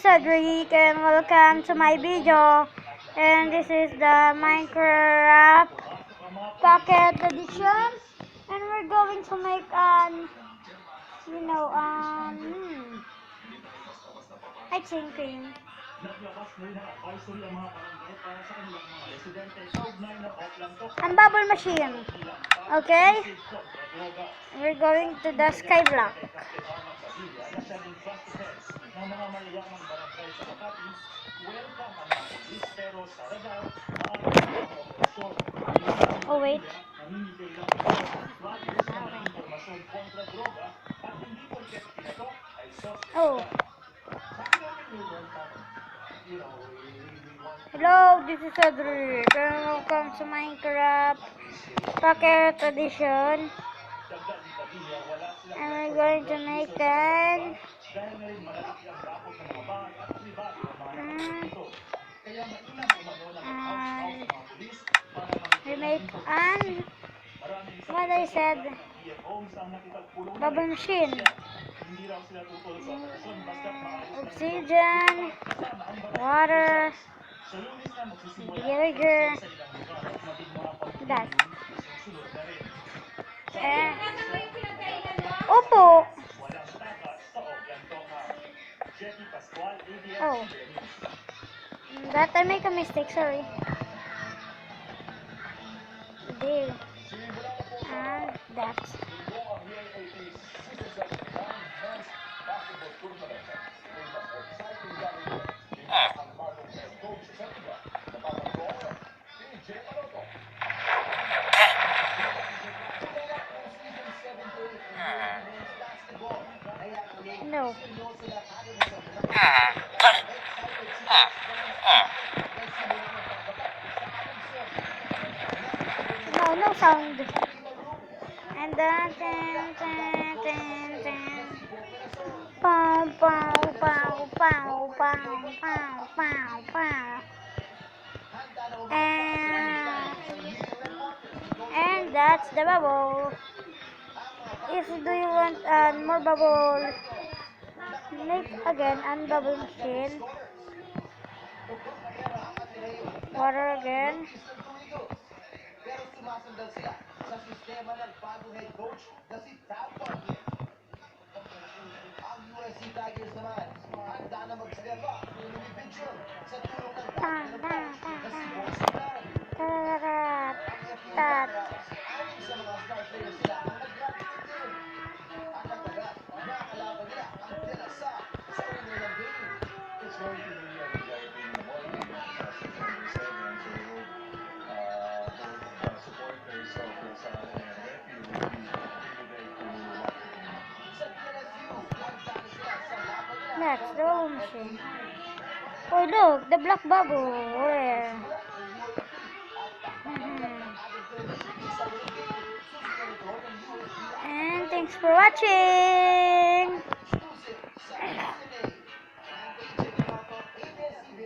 is Cedric and welcome to my video. And this is the Minecraft Pocket Edition. And we're going to make ice cream. And bubble machine. Okay? We're going to the skyblock. Oh wait. Oh. Hello, this is Cedric and welcome to Minecraft Pocket Edition. And we're going to make an we make an what I said bubble machine, oxygen, water, vinegar, that. Opo. Oh, that I make a mistake, sorry. There. And that. No. No sound. And then pow pow pow pow pow pow pow pow. And that's the bubble. If do you want more bubble, make again and bubble machine. Water again. That's the bubble machine. Oh look, the black bubble. Where? And thanks for watching.